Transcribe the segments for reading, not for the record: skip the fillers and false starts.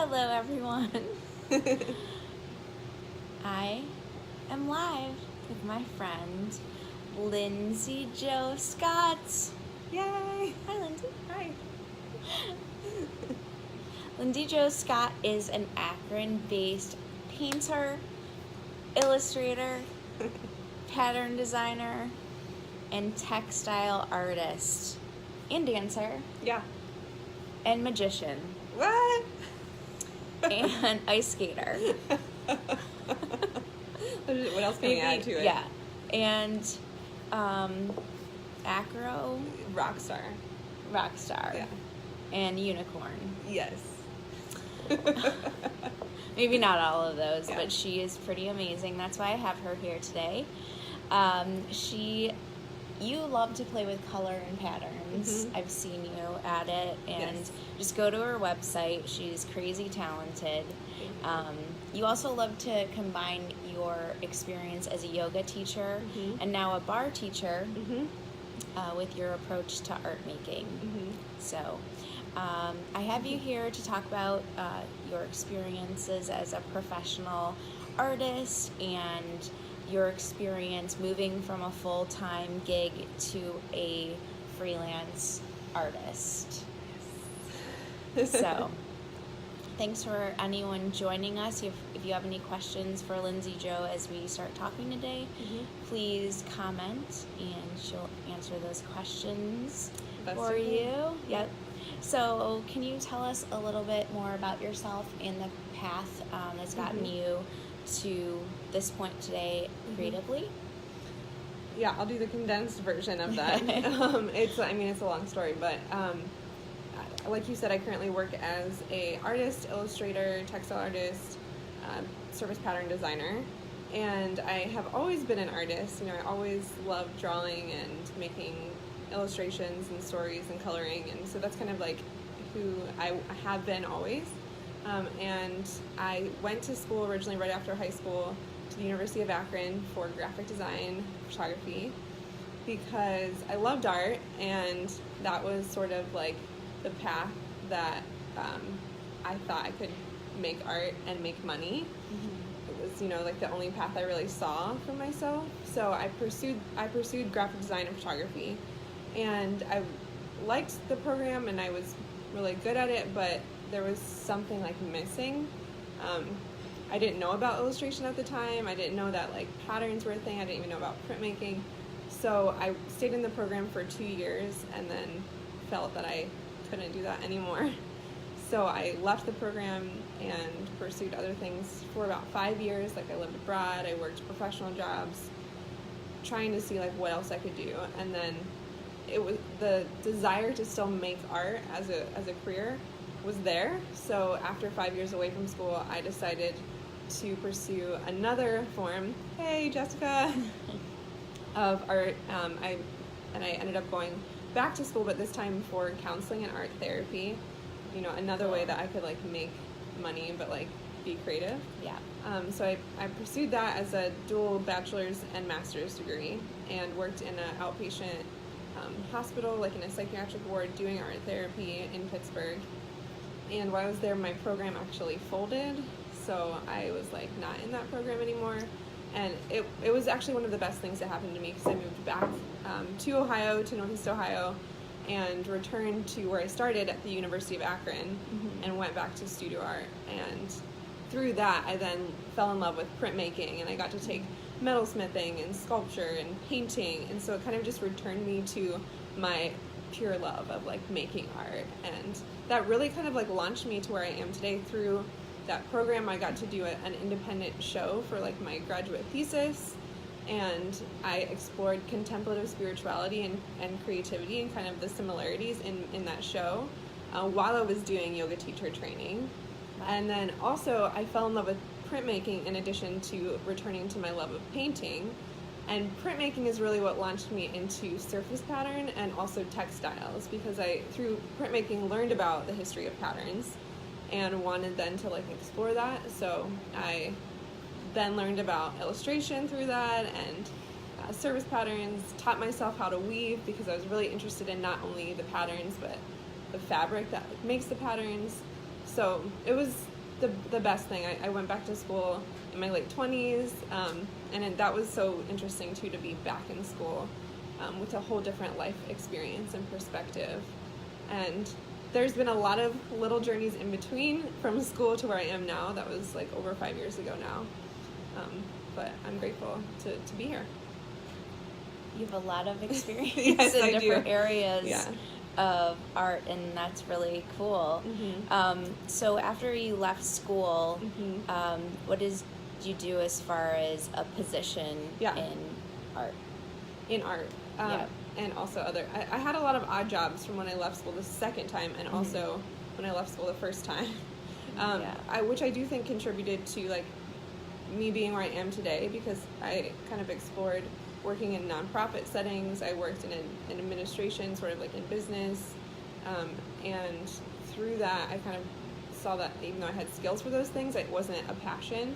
Hello, everyone. I am live with my friend, Lindsey Jo Scott. Yay! Hi, Lindsey. Hi. Lindsey Jo Scott is an Akron-based painter, illustrator, pattern designer, and textile artist, and dancer, Yeah. and magician, What? and ice skater. What else can we add to it? Yeah. And acro, Rock star. rock star, Yeah. and unicorn. Yes. Maybe not all of those, Yeah. but she is pretty amazing. That's why I have her here today. You love to play with color and patterns. Mhm. I've seen you at it, and Yes. just go to her website. She's crazy talented. You also love to combine your experience as a yoga teacher Mhm. and now a bar teacher Mhm. with your approach to art making. Mhm. So, I have you here to talk about your experiences as a professional artist and your experience moving from a full-time gig to a freelance artist. So, thanks for anyone joining us. If you have any questions for Lindsey Jo as we start talking today, Mhm. please comment and she'll answer those questions That's for so cool. you. Yep. So, can you tell us a little bit more about yourself and the path that's gotten Mhm. you to this point today creatively? Yeah, I'll do the condensed version of that. It's a long story, but like you said, I currently work as a artist, illustrator, textile artist, service pattern designer, and I have always been an artist. I always loved drawing and making illustrations and stories and coloring, and so that's kind of like who I have been always. And I went to school originally right after high school to the University of Akron for graphic design, photography, because I loved art, and that was sort of like the path that I thought I could make art and make money. It was, like the only path I really saw for myself. So I pursued graphic design and photography, and I liked the program and I was really good at it, but there was something like missing. I didn't know about illustration at the time. I didn't know that like patterns were a thing. I didn't even know about printmaking. So I stayed in the program for 2 years and then felt that I couldn't do that anymore. So I left the program and pursued other things for about 5 years. Like I lived abroad, I worked professional jobs, trying to see like what else I could do. And then it was the desire to still make art as a career was there. So after 5 years away from school, I decided to pursue another form, hey Jessica, of art. I ended up going back to school, but this time for counseling and art therapy. Another way that I could like make money but like be creative. Yeah. So I pursued that as a dual bachelor's and master's degree, and worked in an outpatient hospital, like in a psychiatric ward, doing art therapy in Pittsburgh. And while I was there, my program actually folded, so I was like not in that program anymore. And it was actually one of the best things that happened to me, because I moved back to Ohio, to Northeast Ohio, and returned to where I started at the University of Akron, and went back to studio art. And through that, I then fell in love with printmaking, and I got to take metalsmithing and sculpture and painting, and so it kind of just returned me to my pure love of like making art. And that really kind of like launched me to where I am today. Through that program, I got to do an independent show for like my graduate thesis, and I explored contemplative spirituality and creativity and kind of the similarities in that show while I was doing yoga teacher training. And then also I fell in love with printmaking in addition to returning to my love of painting. And printmaking is really what launched me into surface pattern and also textiles, because I, through printmaking, learned about the history of patterns and wanted then to like explore that. So I then learned about illustration through that, and service patterns, taught myself how to weave, because I was really interested in not only the patterns but the fabric that like makes the patterns. So it was the best thing. I went back to school in my late 20s, and that was so interesting too, to be back in school with a whole different life experience and perspective. And there's been a lot of little journeys in between from school to where I am now. That was like over 5 years ago now. But I'm grateful to be here. You have a lot of experience Yes, in I different do. areas Yeah. of art, and that's really cool. So after you left school, what did you do as far as a position Yeah. in art? In art. Yeah. And also I had a lot of odd jobs from when I left school the second time, and also when I left school the first time, which I do think contributed to like me being where I am today, because I kind of explored working in nonprofit settings. I worked in administration, sort of like in business, and through that I kind of saw that even though I had skills for those things, it wasn't a passion,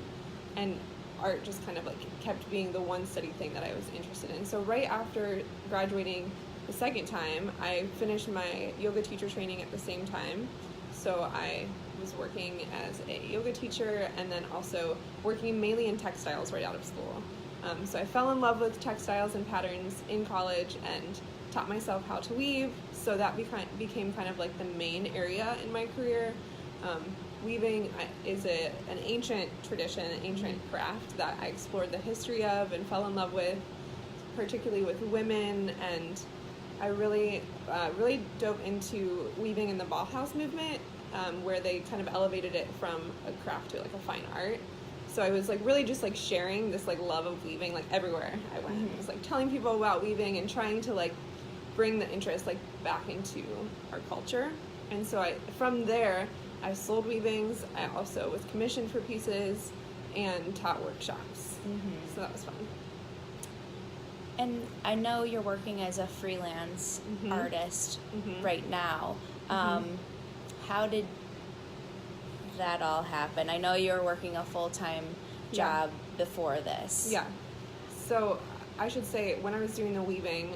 and art just kind of like kept being the one steady thing that I was interested in. So right after graduating the second time, I finished my yoga teacher training at the same time. So I was working as a yoga teacher, and then also working mainly in textiles right out of school. So I fell in love with textiles and patterns in college and taught myself how to weave. So that became kind of like the main area in my career. Weaving is an ancient tradition, an ancient craft that I explored the history of and fell in love with, particularly with women. And I really dove into weaving in the Bauhaus movement, where they kind of elevated it from a craft to like a fine art. So I was like really just like sharing this like love of weaving like everywhere I went. I was like telling people about weaving and trying to like bring the interest like back into our culture. And so from there I sold weavings. I also was commissioned for pieces and taught workshops. So that was fun. And I know you're working as a freelance artist right now. How did that all happen? I know you were working a full-time job before this. Yeah. So I should say, when I was doing the weaving,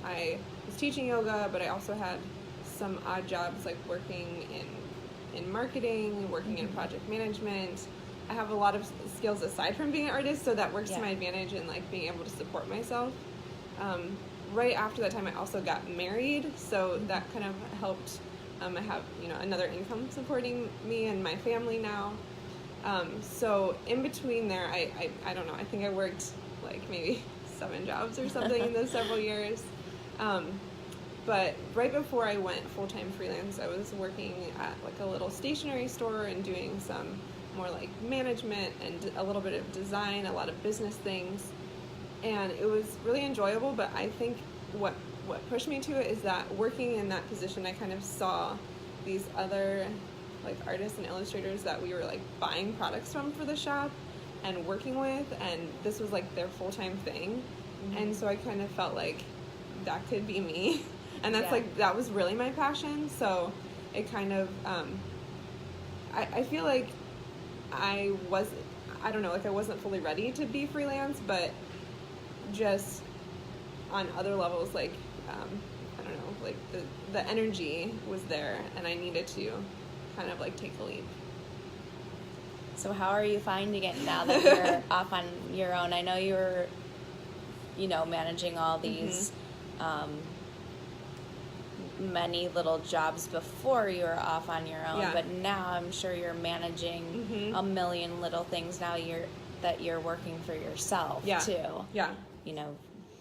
I was teaching yoga, but I also had some odd jobs like working in marketing, working in project management. I have a lot of skills aside from being an artist, so that works to my advantage in like being able to support myself. Right after that time, I also got married, so that kind of helped. I have another income supporting me and my family now. So in between there, I don't know. I think I worked like maybe 7 jobs or something in those several years. But right before I went full-time freelance, I was working at like a little stationery store and doing some more like management and a little bit of design, a lot of business things. And it was really enjoyable, but I think what pushed me to it is that working in that position, I kind of saw these other like artists and illustrators that we were like buying products from for the shop and working with, and this was like their full-time thing. And so I kind of felt like that could be me. And that's like, that was really my passion. So it kind of, I feel like I don't know, like I wasn't fully ready to be freelance, but just on other levels, like, I don't know, like the energy was there, and I needed to kind of like take the leap. So how are you finding it now that you're off on your own? I know you were, managing all these many little jobs before you were off on your own, but now I'm sure you're managing a million little things now that you're working for yourself too. Yeah.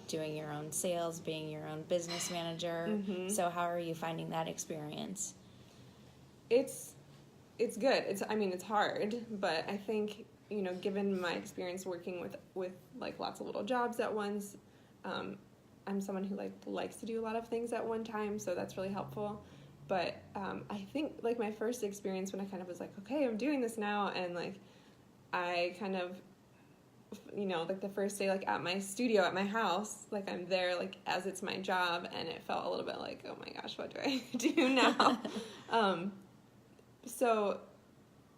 Doing your own sales, being your own business manager. So how are you finding that experience? It's good. It's hard, but I think, given my experience working with like lots of little jobs at once, I'm someone who likes to do a lot of things at one time, so that's really helpful. But I think like my first experience when I kind of was like, okay, I'm doing this now, and like I kind of, like the first day like at my studio at my house, like I'm there like as it's my job, and it felt a little bit like, oh my gosh, what do I do now? So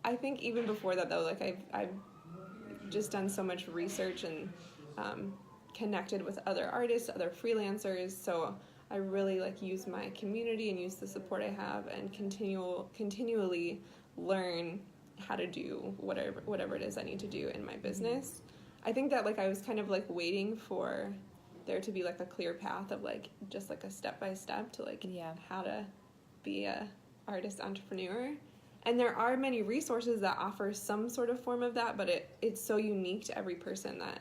I think even before that though, like I've just done so much research and connected with other artists, other freelancers, so I really like use my community and use the support I have and continually learn how to do whatever it is I need to do in my business. I think that like I was kind of like waiting for there to be like a clear path of like just like a step by step to like how to be a artist entrepreneur. And there are many resources that offer some sort of form of that, but it's so unique to every person that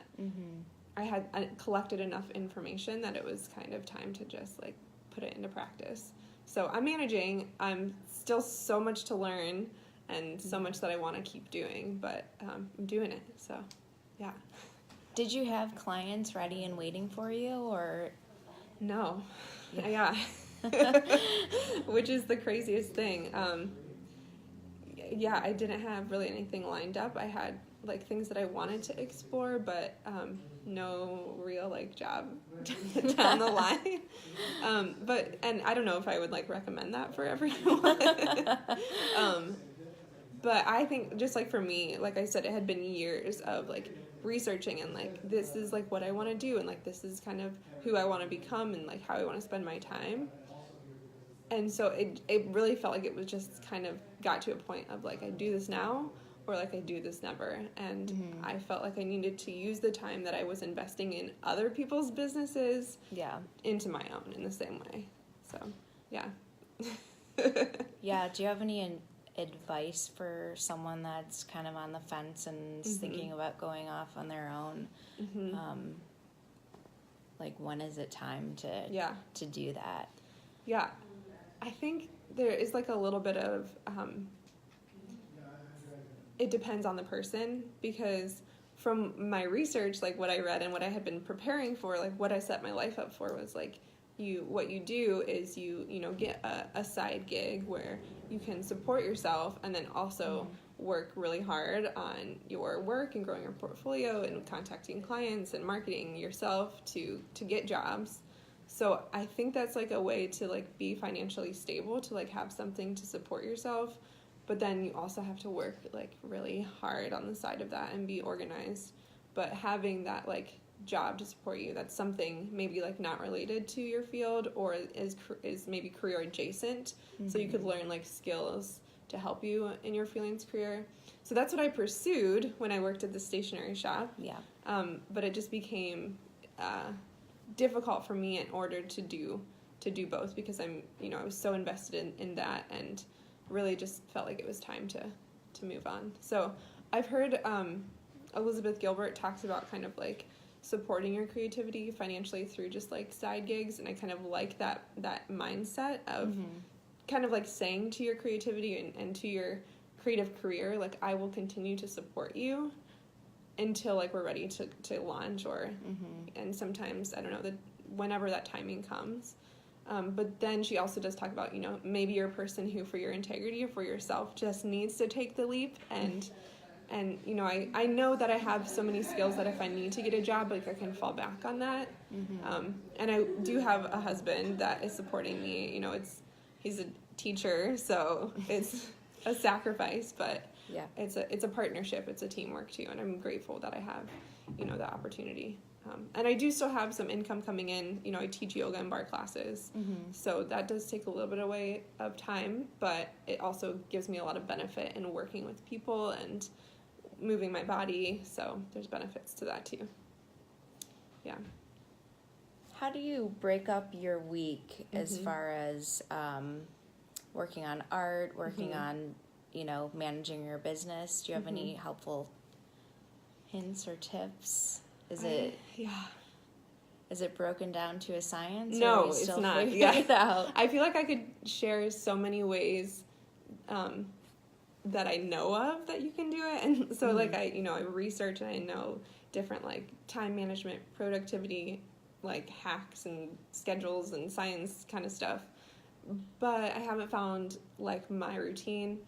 I collected enough information that it was kind of time to just like put it into practice. So I'm managing. I'm still so much to learn and so much that I want to keep doing, but I'm doing it. So, yeah. Did you have clients ready and waiting for you, or? No. Yeah. Which is the craziest thing. Yeah, I didn't have really anything lined up. I had like things that I wanted to explore, but no real like job down the line. And I don't know if I would like recommend that for everyone. But I think just like for me, like I said, it had been years of like researching and like this is like what I want to do and like this is kind of who I want to become and like how I want to spend my time. And so it really felt like it was just kind of got to a point of like I do this now or like I do this never. And I felt like I needed to use the time that I was investing in other people's businesses into my own in the same way. So, yeah. Yeah, do you have any advice for someone that's kind of on the fence and is thinking about going off on their own? Like, when is it time to do that? Yeah, I think there is like a little bit of it depends on the person, because from my research, like what I read and what I had been preparing for, like what I set my life up for was like what you do is you get a side gig where you can support yourself and then also work really hard on your work and growing your portfolio and contacting clients and marketing yourself to get jobs. So I think that's like a way to like be financially stable, to like have something to support yourself, but then you also have to work like really hard on the side of that and be organized. But having that like job to support you, that's something maybe like not related to your field or is maybe career adjacent, so you could learn like skills to help you in your freelance career. So that's what I pursued when I worked at the stationery shop. But it just became difficult for me in order to do both, because I was so invested in that and really just felt like it was time to move on. So I've heard Elizabeth Gilbert talks about kind of like supporting your creativity financially through just like side gigs, and I kind of like that mindset of kind of like saying to your creativity and to your creative career, like I will continue to support you until like we're ready to launch, or and sometimes I don't know, whenever that timing comes. But then she also does talk about maybe you're a person who for your integrity or for yourself just needs to take the leap, and I know that I have so many skills that if I need to get a job, like I can fall back on that. And I do have a husband that is supporting me. He's a teacher, so it's a sacrifice, but it's a partnership. It's a teamwork too, and I'm grateful that I have the opportunity. And I do still have some income coming in. I teach yoga and bar classes, so that does take a little bit away of time, but it also gives me a lot of benefit in working with people and moving my body, so there's benefits to that too. Yeah. How do you break up your week as far as working on art, working on, managing your business? Do you have any helpful hints or tips? Is it broken down to a science? No, or are you still it's not. It out? I feel like I could share so many ways that I know of that you can do it, and so like I research and I know different like time management, productivity, like hacks and schedules and science kind of stuff, but I haven't found like my routine.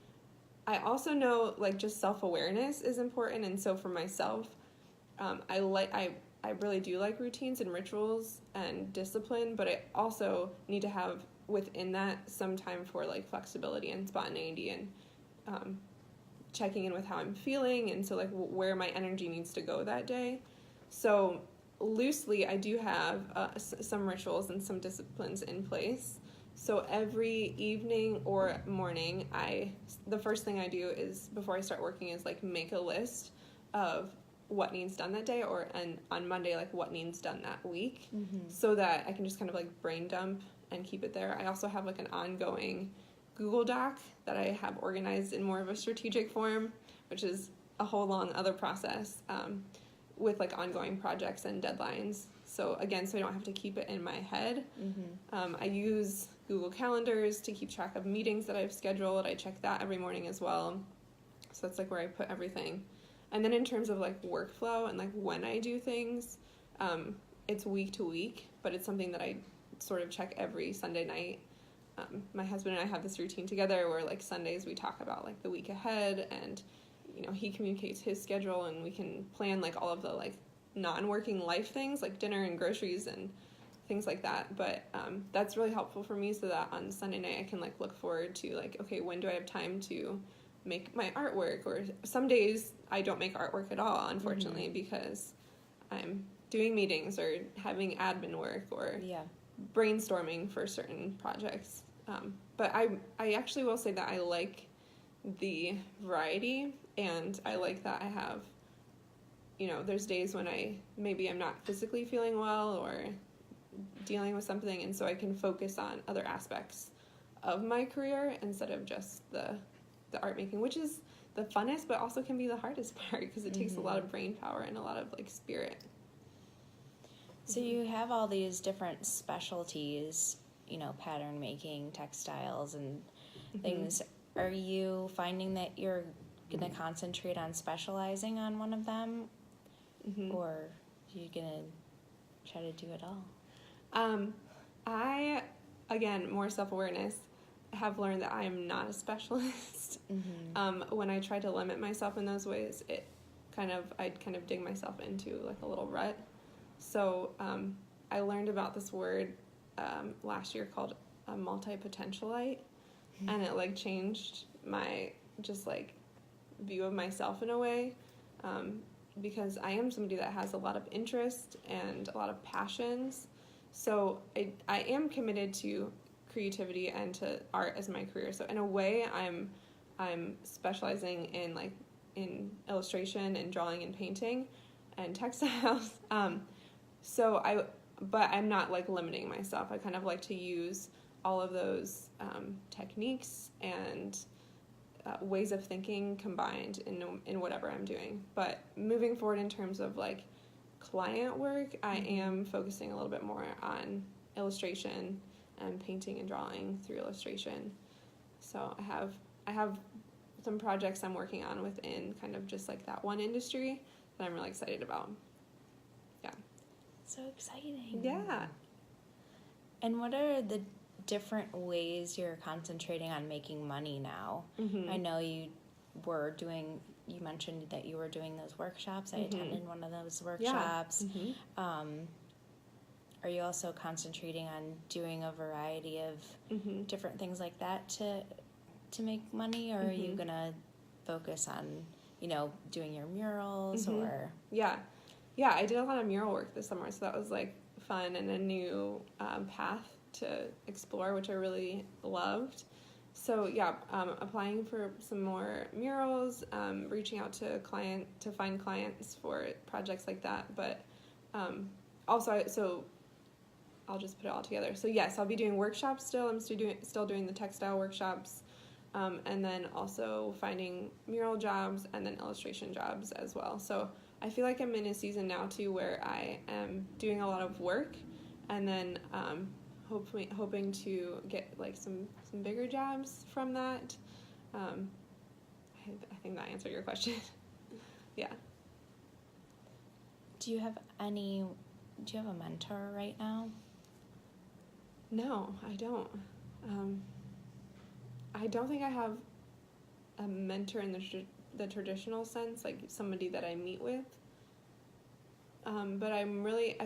I also know like just self-awareness is important, and so for myself, I really do like routines and rituals and discipline, but I also need to have within that some time for like flexibility and spontaneity and checking in with how I'm feeling, and so like where my energy needs to go that day. So loosely, I do have some rituals and some disciplines in place So every evening or morning, the first thing I do is, before I start working, is like make a list of what needs done that day, and on Monday, like what needs done that week, so that I can just kind of like brain dump and keep it there. I also have like an ongoing Google Doc that I have organized in more of a strategic form, which is a whole long other process, with like ongoing projects and deadlines. So again, so I don't have to keep it in my head. I use Google Calendars to keep track of meetings that I've scheduled. I check that every morning as well. So that's like where I put everything. And then in terms of like workflow and like when I do things, it's week to week, but it's something that I sort of check every Sunday night. My husband and I have this routine together where like Sundays we talk about like the week ahead, and he communicates his schedule, and we can plan like all of the like non-working life things like dinner and groceries and things like that. But that's really helpful for me, so that on Sunday night I can like look forward to like, okay, when do I have time to make my artwork? Or some days I don't make artwork at all, unfortunately, because I'm doing meetings or having admin work or brainstorming for certain projects. But I actually will say that I like the variety, and I like that I have, there's days when I'm not physically feeling well or dealing with something, and so I can focus on other aspects of my career instead of just the art making, which is the funnest but also can be the hardest part, because it takes a lot of brain power and a lot of like spirit. So you have all these different specialties, pattern making, textiles, and things. Are you finding that you're going to concentrate on specializing on one of them, or are you going to try to do it all? I, again, more self-awareness, have learned that I am not a specialist. When I try to limit myself in those ways, I'd kind of dig myself into like a little rut. So I learned about this word last year called a multi-potentialite, and it like changed my just like view of myself in a way, because I am somebody that has a lot of interest and a lot of passions. So I am committed to creativity and to art as my career. So in a way, I'm specializing in illustration and drawing and painting and textiles. But I'm not like limiting myself. I kind of like to use all of those techniques and ways of thinking combined in whatever I'm doing. But moving forward in terms of like client work, I am focusing a little bit more on illustration and painting and drawing through illustration. So I have some projects I'm working on within kind of just like that one industry that I'm really excited about. Yeah. So exciting. Yeah. And what are the different ways you're concentrating on making money now? I know you mentioned that you were doing those workshops. I attended one of those workshops. Are you also concentrating on doing a variety of different things like that to make money, or are you gonna focus on doing your murals or? Yeah, I did a lot of mural work this summer, so that was like fun and a new path to explore, which I really loved. So applying for some more murals, reaching out to find clients for projects like that. But I'll just put it all together. So yes, I'll be doing workshops still. I'm still doing the textile workshops, and then also finding mural jobs and then illustration jobs as well. So I feel like I'm in a season now too where I am doing a lot of work, and then hoping to get like some bigger jobs from that. I think that answered your question. Yeah. Do you have a mentor right now? No, I don't. I don't think I have a mentor in the traditional sense, like somebody that I meet with. But I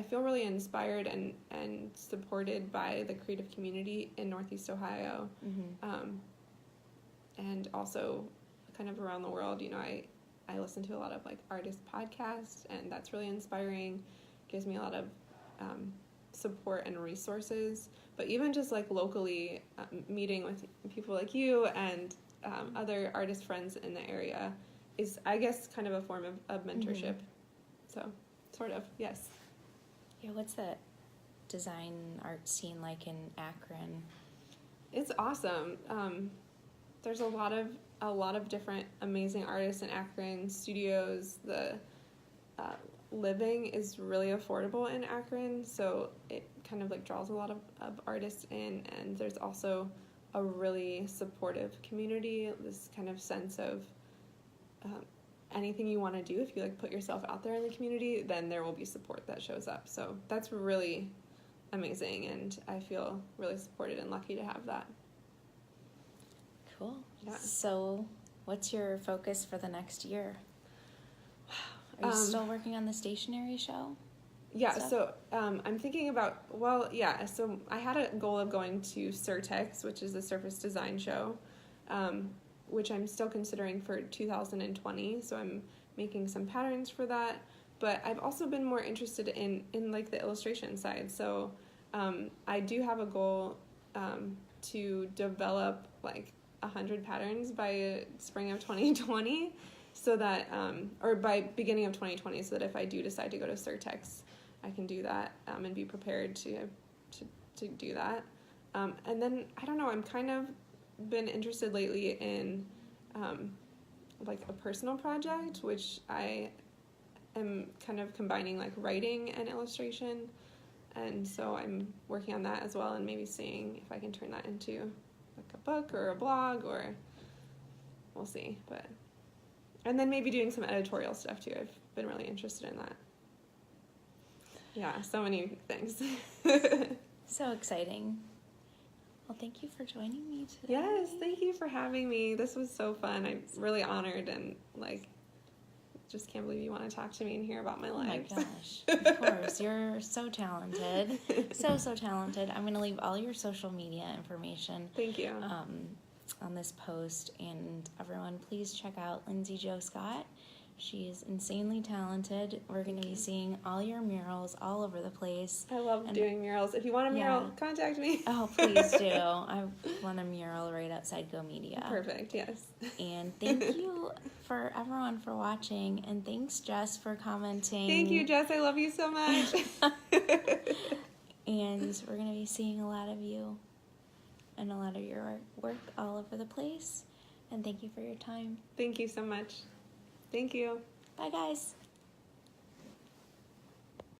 feel really inspired and supported by the creative community in Northeast Ohio, and also kind of around the world. I listen to a lot of like artist podcasts, and that's really inspiring. Gives me a lot of support and resources, but even just like locally meeting with people like you and other artist friends in the area is, I guess, kind of a form of mentorship. So, sort of, yes. Yeah, what's the design art scene like in Akron? It's awesome. There's a lot of different amazing artists in Akron, studios. The living is really affordable in Akron, so it kind of like draws a lot of artists in, and there's also a really supportive community, this kind of sense of anything you want to do, if you like put yourself out there in the community, then there will be support that shows up. So that's really amazing, and I feel really supported and lucky to have that. Cool. Yeah. So what's your focus for the next year? Are you still working on the stationery show? Yeah, so I'm thinking about, so I had a goal of going to Surtex, which is the surface design show, which I'm still considering for 2020, so I'm making some patterns for that, but I've also been more interested in like the illustration side, so I do have a goal to develop like 100 patterns by spring of 2020, so that, or by beginning of 2020, so that if I do decide to go to Surtex, I can do that and be prepared to do that. And then, I don't know, I'm kind of been interested lately in like a personal project, which I am kind of combining like writing and illustration. And so I'm working on that as well, and maybe seeing if I can turn that into like a book or a blog, or we'll see. And then maybe doing some editorial stuff too. I've been really interested in that. Yeah, so many things. So exciting. Well, thank you for joining me today. Yes, thank you for having me. This was so fun. I'm really honored, and like, just can't believe you want to talk to me and hear about my life. Oh my gosh. Of course. You're so talented. So talented. I'm going to leave all your social media information. Thank you. On this post, and everyone, please check out Lindsey Jo Scott. She's insanely talented. We're going to be seeing all your murals all over the place. I love doing murals. If you want a mural, contact me. Oh, please do. I want a mural right outside Go Media. Perfect, yes. And thank you for everyone for watching, and thanks, Jess, for commenting. Thank you, Jess. I love you so much. And we're going to be seeing a lot of you and a lot of your work all over the place. And thank you for your time. Thank you so much. Thank you. Bye, guys.